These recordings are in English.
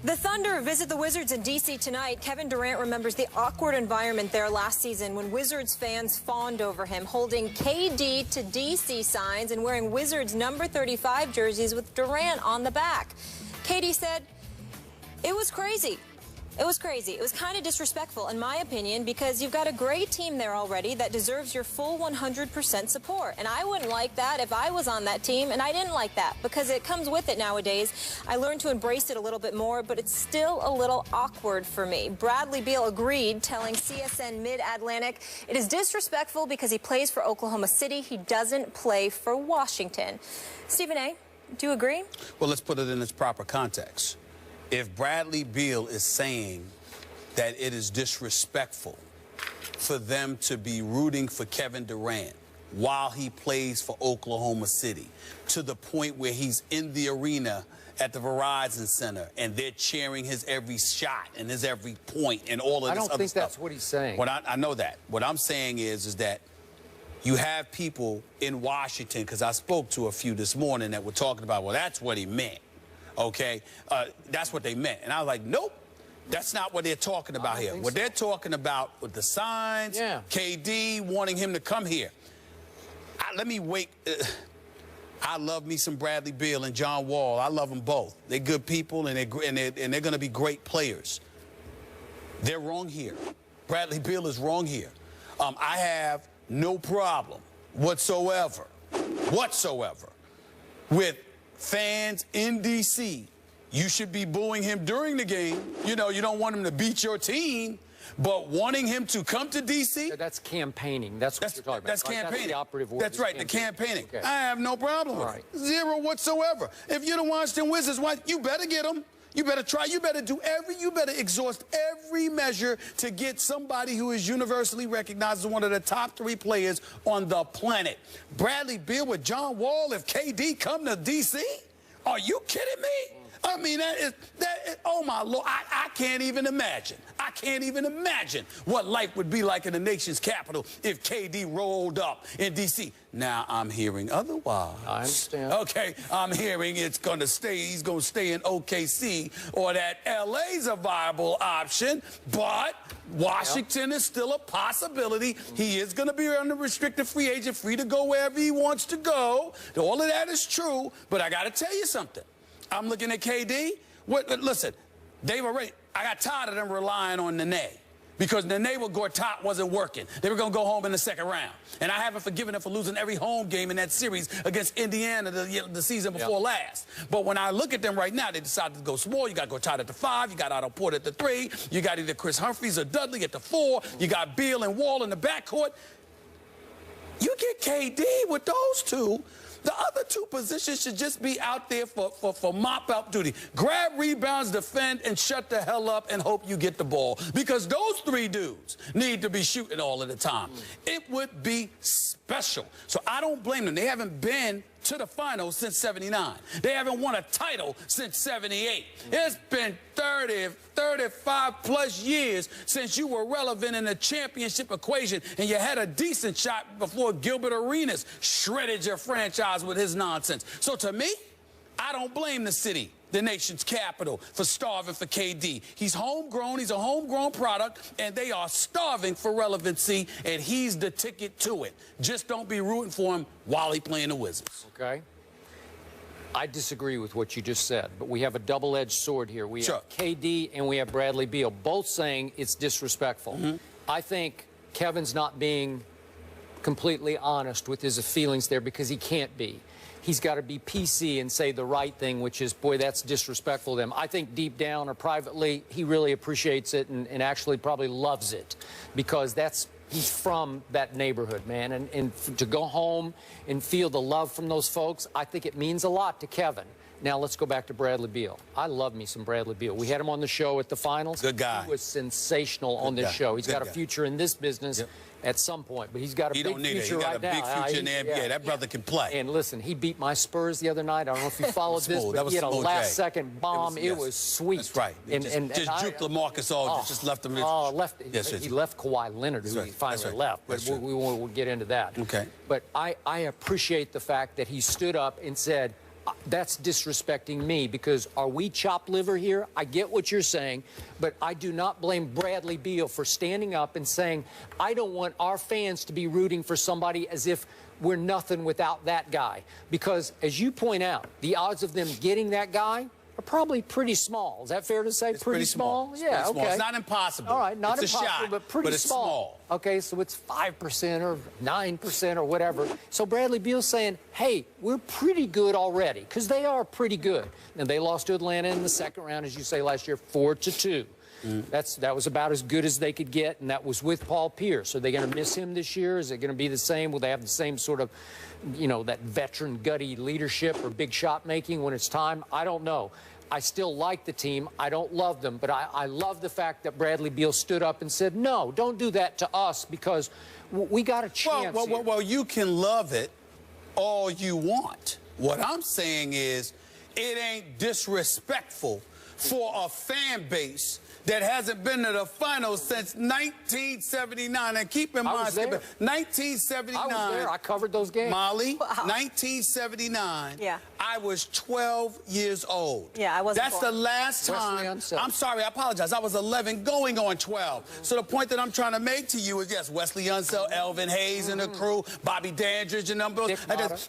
The Thunder visit the Wizards in D.C. tonight. Kevin Durant remembers the awkward environment there last season when Wizards fans fawned over him, holding KD to D.C. signs and wearing Wizards number 35 jerseys with Durant on the back. KD said, "It was crazy. It was crazy. It was kind of disrespectful, in my opinion, because you've got a great team there already that deserves your full 100% support. And I wouldn't like that if I was on that team, and I didn't like that because it comes with it nowadays. I learned to embrace it a little bit more, but it's still a little awkward for me." Bradley Beal agreed, telling CSN Mid-Atlantic, "It is disrespectful because he plays for Oklahoma City. He doesn't play for Washington." Stephen A., do you agree? Well, let's put it in its proper context. If Bradley Beal is saying that it is disrespectful for them to be rooting for Kevin Durant while he plays for Oklahoma City, to the point where he's in the arena at the Verizon Center and they're cheering his every shot and his every point and all of this other stuff. I don't think that's what he's saying. I know that. What I'm saying is that you have people in Washington, because I spoke to a few this morning that were talking about, well, that's what he meant. Okay, that's what they meant. And I was like, nope, that's not what they're talking about here. What they're talking about with the signs, KD wanting him to come here. Let me wait. I love me some Bradley Beal and John Wall. I love them both. They're good people, and they're going to be great players. They're wrong here. Bradley Beal is wrong here. I have no problem whatsoever with fans in D.C. You should be booing him during the game. You know, you don't want him to beat your team, but wanting him to come to D.C. That's campaigning. That's what you're talking about. That's campaigning. That's the operative word. That's right, the campaigning. Okay. I have no problem with it. Zero whatsoever. If you're the Washington Wizards, you better get him. You better try. You better exhaust every measure to get somebody who is universally recognized as one of the top 3 players on the planet. Bradley Beal with John Wall, if KD come to D.C.? Are you kidding me? I mean, oh my Lord, I can't even imagine. I can't even imagine what life would be like in the nation's capital if KD rolled up in D.C. Now, I'm hearing otherwise. I understand. Okay, I'm hearing he's going to stay in OKC, or that LA's a viable option, but Washington is still a possibility. He is going to be unrestricted free agent, free to go wherever he wants to go. All of that is true, but I got to tell you something. I'm looking at KD. Listen, I got tired of them relying on Nene, because Nene with Gortat wasn't working. They were going to go home in the second round. And I haven't forgiven them for losing every home game in that series against Indiana the season before last. But when I look at them right now, they decided to go small. You got Gortat at the 5. You got Otto Porter at the 3. You got either Chris Humphries or Dudley at the 4. You got Beal and Wall in the backcourt. You get KD with those two. The other 2 positions should just be out there for mop-up duty. Grab rebounds, defend, and shut the hell up and hope you get the ball. Because those 3 dudes need to be shooting all of the time. It would be special. So I don't blame them. They haven't been to the finals since '79. They haven't won a title since '78. It's been 35+ years since you were relevant in the championship equation, and you had a decent shot before Gilbert Arenas shredded your franchise with his nonsense. So to me, I don't blame the city, the nation's capital, for starving for KD. He's homegrown. He's a homegrown product, and they are starving for relevancy, and he's the ticket to it. Just don't be rooting for him while he's playing the Wizards. Okay. I disagree with what you just said, but we have a double-edged sword here. We have KD and we have Bradley Beal, both saying it's disrespectful. I think Kevin's not being completely honest with his feelings there, because he can't be. He's got to be PC and say the right thing, which is, boy, that's disrespectful to them. I think deep down or privately, he really appreciates it and actually probably loves it, because he's from that neighborhood, man. And to go home and feel the love from those folks, I think it means a lot to Kevin. Now, let's go back to Bradley Beal. I love me some Bradley Beal. We had him on the show at the finals. Good guy. He was sensational on this show. He's got a future in this business at some point, but he's got a big future right now. He got a big future in the NBA. That brother can play. And listen, he beat my Spurs the other night. I don't know if you followed this, but he had a last-second bomb. It was sweet. That's right. Just juked LaMarcus Aldridge, just left him. He left Kawhi Leonard, who he finally left, but we'll get into that. Okay. But I appreciate the fact that he stood up and said, that's disrespecting me, because are we chopped liver here? I get what you're saying, but I do not blame Bradley Beal for standing up and saying, I don't want our fans to be rooting for somebody as if we're nothing without that guy. Because, as you point out, the odds of them getting that guy are probably pretty small. Is that fair to say? It's pretty small. Yeah, okay. It's not impossible. All right, not it's impossible, a shot, but pretty it's small. Okay, so it's 5% or 9% or whatever. So Bradley Beal's saying, hey, we're pretty good already, because they are pretty good. And they lost to Atlanta in the second round, as you say, last year, 4-2. That was about as good as they could get, and that was with Paul Pierce. Are they going to miss him this year? Is it going to be the same? Will they have the same sort of, you know, that veteran, gutty leadership or big shot making when it's time? I don't know. I still like the team. I don't love them, but I love the fact that Bradley Beal stood up and said, no, don't do that to us, because we got a chance. Well, you can love it all you want. What I'm saying is it ain't disrespectful for a fan base that hasn't been to the finals since 1979. And keep in mind, 1979. I was there. I covered those games. Molly, 1979. Yeah. I was 12 years old. Yeah, I wasn't That's born. the last time. I'm sorry, I apologize. I was 11 going on 12. So the point that I'm trying to make to you is, yes, Wesley Unseld, Elvin Hayes and the crew, Bobby Dandridge and them.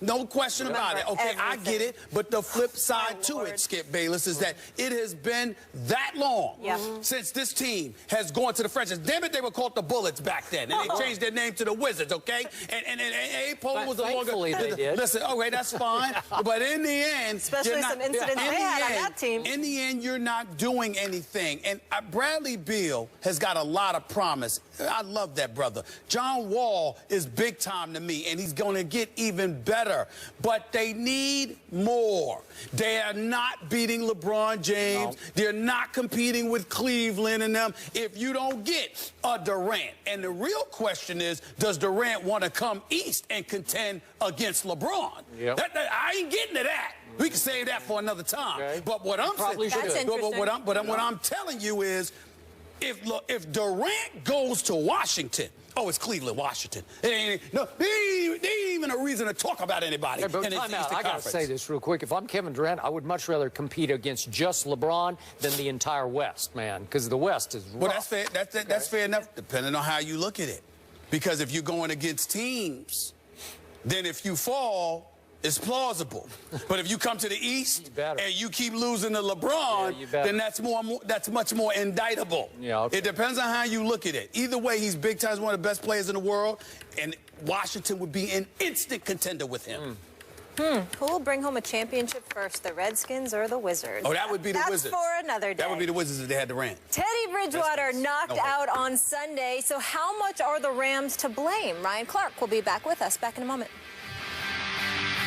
No question about it. Okay, I get it. But the flip side to it, Skip Bayless, is that it has been that long since this team has gone to the franchise. Damn it, they were called the Bullets back then. And they changed their name to the Wizards, okay? And A-Pole was the longer. They did. Listen, okay, that's fine. But in the end, especially some incidents they had on that team. In the end, you're not doing anything. And Bradley Beal has got a lot of promise. I love that brother. John Wall is big time to me, and he's going to get even better. But they need more. They are not beating LeBron James. No. They're not competing with Cleveland and them if you don't get a Durant. And the real question is, does Durant want to come east and contend against LeBron? Yep. I ain't getting to that. We can save that for another time. Okay. But what I'm saying, what I'm telling you is, if Durant goes to Washington, oh, it's Cleveland, Washington. There ain't even a reason to talk about anybody. Hey, I got to say this real quick. If I'm Kevin Durant, I would much rather compete against just LeBron than the entire West, man, because the West is rough. Well, that's fair. That's fair enough, depending on how you look at it. Because if you're going against teams, then if you fall, it's plausible. But if you come to the East and you keep losing to LeBron, then that's much more indictable. Yeah, okay. It depends on how you look at it. Either way, he's big time, one of the best players in the world, and Washington would be an instant contender with him. Who will bring home a championship first, the Redskins or the Wizards? Oh, that would be the Wizards. That's for another day. That would be the Wizards if they had Durant. Teddy Bridgewater knocked out on Sunday, so how much are the Rams to blame? Ryan Clark will be back with us back in a moment.